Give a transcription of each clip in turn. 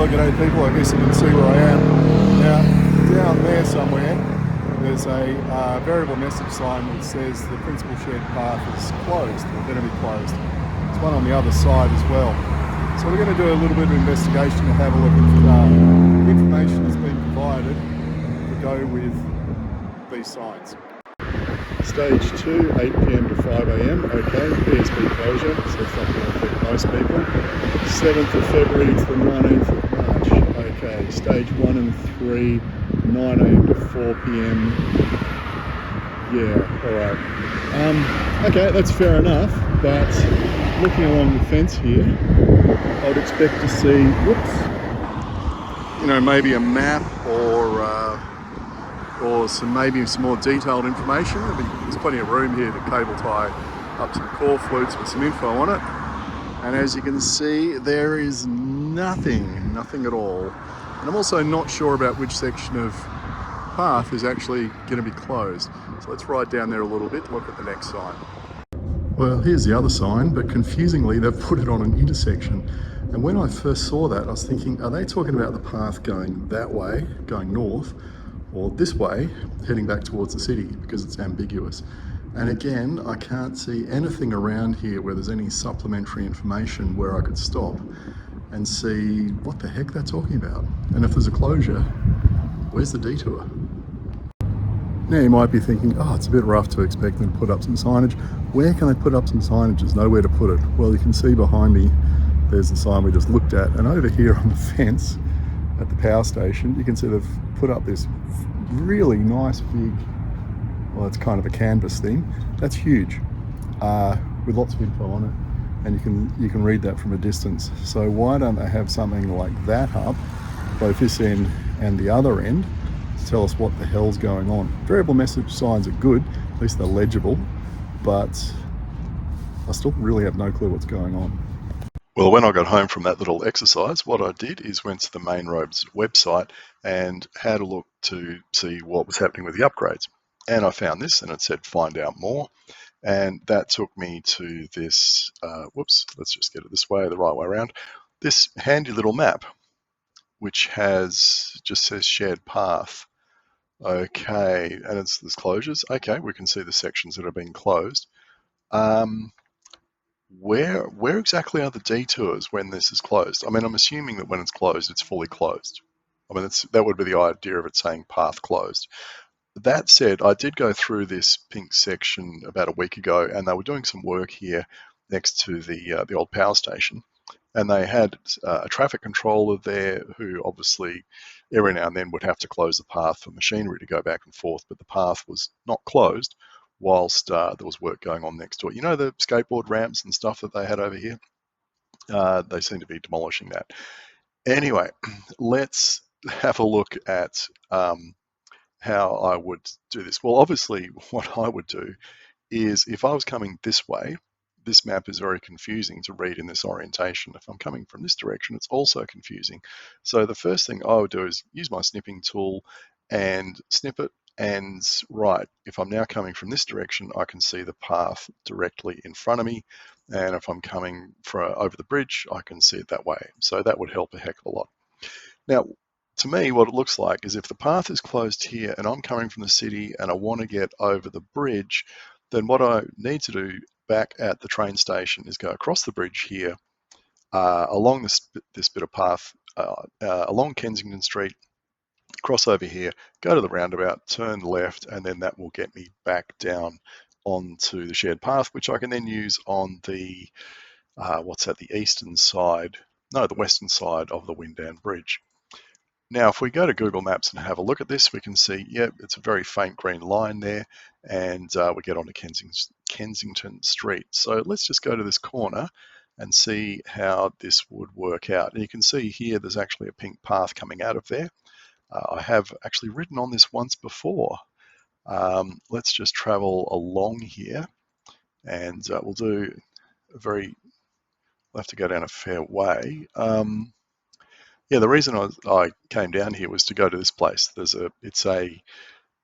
Well, g'day people, I guess you can see where I am. Now, down there somewhere, there's a variable message sign that says the principal shared path is closed, or going to be closed. There's one on the other side as well. So we're going to do a little bit of investigation to have a look at the information that's been provided to go with these signs. Stage 2, 8 PM to 5 AM, okay, PSP closure, so it's not going to affect most people. 7th of February to the 19th of March, okay, stage 1 and 3, 9 AM to 4 PM, yeah, alright. Okay, that's fair enough, but looking along the fence here, I'd expect to see, maybe a map or maybe some more detailed information. There's plenty of room here to cable tie up some core flutes with some info on it. And as you can see, there is nothing at all. And I'm also not sure about which section of path is actually going to be closed. So let's ride down there a little bit, look at the next sign. Well, here's the other sign, but confusingly, they've put it on an intersection. And when I first saw that, I was thinking, are they talking about the path going that way, going north, or this way, heading back towards the city, because it's ambiguous. And again, I can't see anything around here where there's any supplementary information where I could stop and see what the heck they're talking about. And if there's a closure, where's the detour? Now you might be thinking, oh, it's a bit rough to expect them to put up some signage. Where can they put up some signage? There's nowhere to put it. Well, you can see behind me, there's the sign we just looked at, and over here on the fence, at the power station, you can see they've put up this really nice big, well, it's kind of a canvas thing. That's huge, with lots of info on it, and you can read that from a distance. So why don't they have something like that up, both this end and the other end, to tell us what the hell's going on? Variable message signs are good, at least they're legible, but I still really have no clue what's going on. Well, when I got home from that little exercise, what I did is went to the Main Roads website and had a look to see what was happening with the upgrades. And I found this, and it said find out more. And that took me to this, let's just get it this way, the right way around, this handy little map, which just says shared path. Okay, and there's closures. Okay, we can see the sections that are being closed. Where exactly are the detours when this is closed? I mean, I'm assuming that when it's closed, it's fully closed. I mean, that would be the idea of it saying path closed. That said, I did go through this pink section about a week ago, and they were doing some work here next to the old power station, and they had a traffic controller there who obviously every now and then would have to close the path for machinery to go back and forth, but the path was not closed whilst there was work going on next door. You know, the skateboard ramps and stuff that they had over here? They seem to be demolishing that. Anyway, let's have a look at how I would do this. Well, obviously, what I would do is if I was coming this way, this map is very confusing to read in this orientation. If I'm coming from this direction, it's also confusing. So the first thing I would do is use my snipping tool and snip it. And right, if I'm now coming from this direction, I can see the path directly in front of me. And if I'm coming over the bridge, I can see it that way. So that would help a heck of a lot. Now, to me, what it looks like is if the path is closed here and I'm coming from the city and I want to get over the bridge, then what I need to do back at the train station is go across the bridge here, along this bit of path, along Kensington Street, cross over here, go to the roundabout, turn left, and then that will get me back down onto the shared path, which I can then use on the, the eastern side, no, the western side of the Windan Bridge. Now, if we go to Google Maps and have a look at this, we can see, it's a very faint green line there, and we get onto Kensington Street. So let's just go to this corner and see how this would work out. And you can see here, there's actually a pink path coming out of there. I have actually ridden on this once before. Let's just travel along here, and we'll have to go down a fair way. The reason I came down here was to go to this place. It's a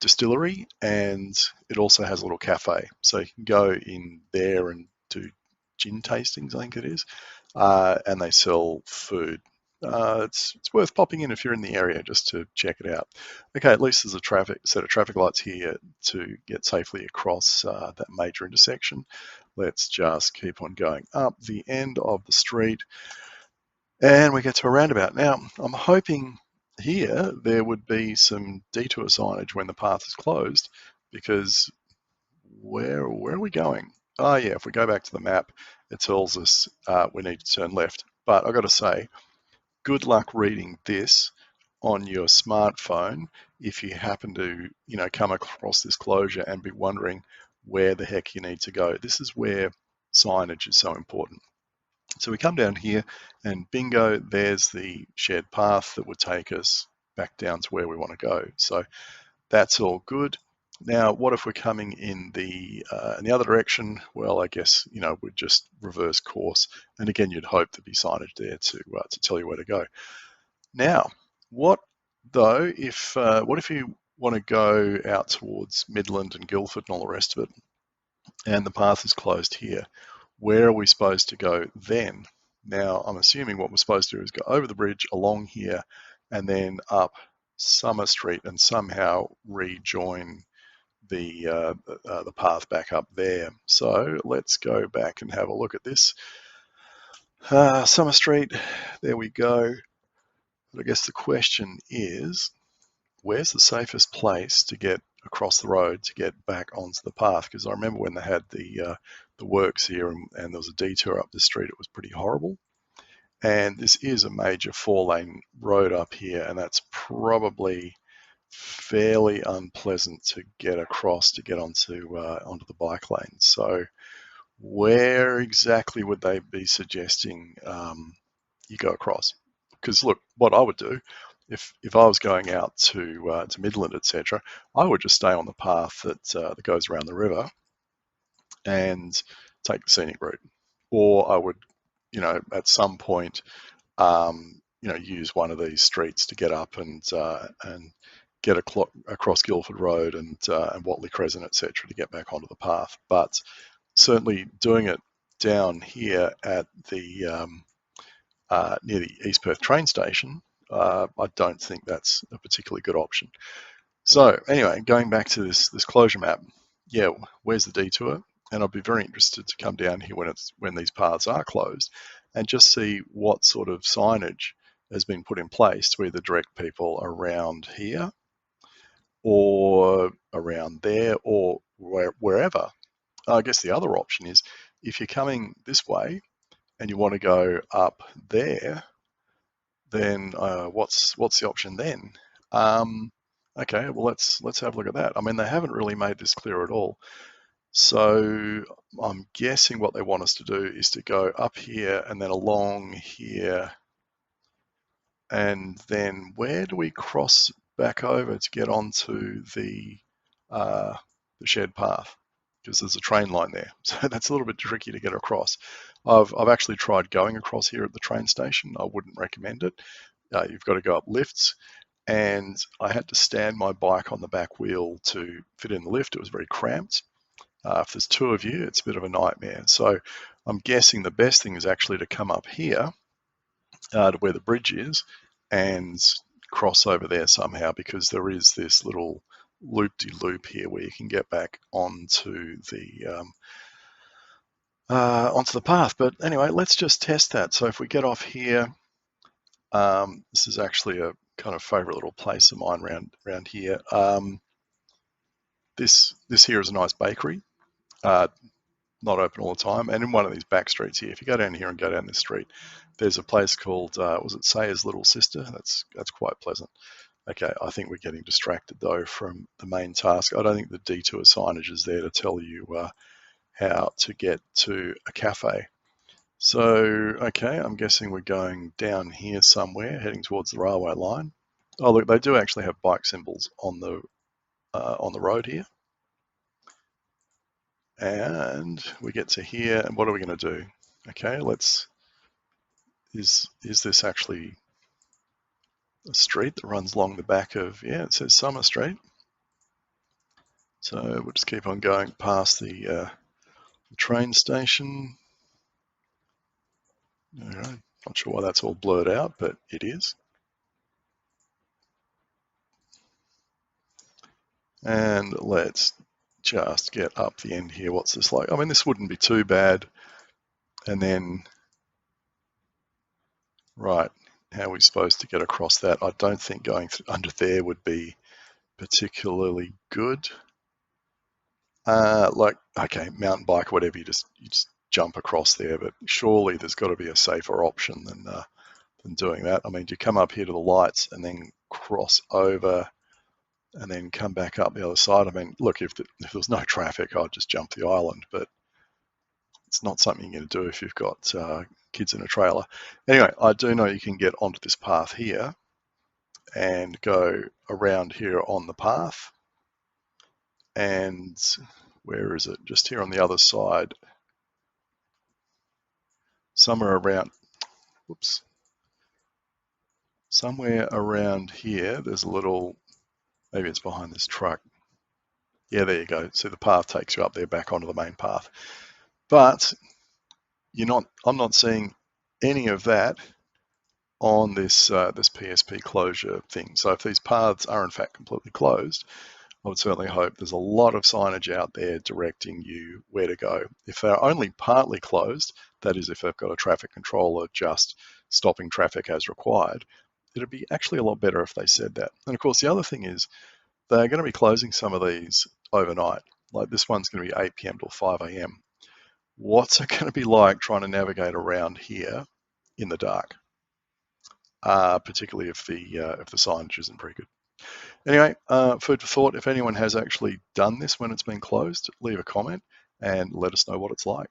distillery, and it also has a little cafe. So you can go in there and do gin tastings, I think it is, and they sell food. it's worth popping in if you're in the area just to check it out. Okay, at least there's a set of traffic lights here to get safely across that major intersection. Let's just keep on going up the end of the street, and we get to a roundabout. Now, I'm hoping here there would be some detour signage when the path is closed, because where are we going? Oh yeah, if we go back to the map, it tells us we need to turn left. But I've got to say, good luck reading this on your smartphone if you happen to, come across this closure and be wondering where the heck you need to go. This is where signage is so important. So we come down here and bingo, there's the shared path that would take us back down to where we want to go. So that's all good. Now, what if we're coming in the other direction? Well, I guess we'd just reverse course, and again, you'd hope there'd be signage there to tell you where to go. Now, what if you want to go out towards Midland and Guildford and all the rest of it, and the path is closed here? Where are we supposed to go then? Now, I'm assuming what we're supposed to do is go over the bridge along here, and then up Summer Street and somehow rejoin the path back up there. So let's go back and have a look at this. Summer Street, there we go. But I guess the question is, where's the safest place to get across the road to get back onto the path? Because I remember when they had the works here and there was a detour up the street, it was pretty horrible. And this is a major 4-lane road up here, and that's probably fairly unpleasant to get across to get onto the bike lane. So where exactly would they be suggesting you go across? Because look, what I would do if I was going out to Midland, etc., I would just stay on the path that goes around the river and take the scenic route, or I would, at some point, use one of these streets to get up and get across Guildford Road and Watley Crescent, etc., to get back onto the path. But certainly doing it down here at the near the East Perth train station, I don't think that's a particularly good option. So anyway, going back to this closure map, yeah, where's the detour? And I'd be very interested to come down here when these paths are closed and just see what sort of signage has been put in place to either direct people around here or around there or wherever. I guess the other option is if you're coming this way and you want to go up there, then what's the option then? Okay, well let's have a look at that. I mean, they haven't really made this clear at all. So I'm guessing what they want us to do is to go up here and then along here, and then where do we cross back over to get onto the shared path? Because there's a train line there, so that's a little bit tricky to get across. I've actually tried going across here at the train station. I wouldn't recommend it. You've got to go up lifts, and I had to stand my bike on the back wheel to fit in the lift. It was very cramped. If there's two of you, it's a bit of a nightmare. So I'm guessing the best thing is actually to come up here to where the bridge is and cross over there somehow, because there is this little loop-de-loop here where you can get back onto the path. But anyway, let's just test that. So if we get off here, this is actually a kind of favorite little place of mine around here. This here is a nice bakery. Not open all the time, and in one of these back streets here, if you go down here and go down this street, there's a place called was it Sayer's Little Sister? That's quite pleasant. Okay, I think we're getting distracted though from the main task. I don't think the detour signage is there to tell you how to get to a cafe. So okay, I'm guessing we're going down here somewhere, heading towards the railway line. Oh look, they do actually have bike symbols on the road here. And we get to here, and what are we going to do? Okay, is this actually a street that runs along the back of, yeah, it says Summer Street. So we'll just keep on going past the train station. All right, Not sure why that's all blurred out, but it is. And let's just get up the end here. What's this like? I mean, this wouldn't be too bad. And then, right, how are we supposed to get across that? I don't think going under there would be particularly good. Like, okay, mountain bike, whatever, you just jump across there, but surely there's got to be a safer option than doing that. I mean, do you come up here to the lights and then cross over and then come back up the other side? I mean, look, if there's no traffic, I'd just jump the island, but it's not something you're going to do if you've got kids in a trailer. Anyway, I do know you can get onto this path here and go around here on the path. And where is it? Just here on the other side. Somewhere around, whoops. Somewhere around here, there's a little, maybe it's behind this truck. Yeah, there you go. So the path takes you up there back onto the main path. But I'm not seeing any of that on this PSP closure thing. So if these paths are in fact completely closed, I would certainly hope there's a lot of signage out there directing you where to go. If they're only partly closed, that is if they've got a traffic controller just stopping traffic as required, it'd be actually a lot better if they said that. And of course, the other thing is they're going to be closing some of these overnight. Like this one's going to be 8 p.m. till 5 a.m. What's it going to be like trying to navigate around here in the dark? Particularly if the signage isn't very good. Anyway, food for thought. If anyone has actually done this when it's been closed, leave a comment and let us know what it's like.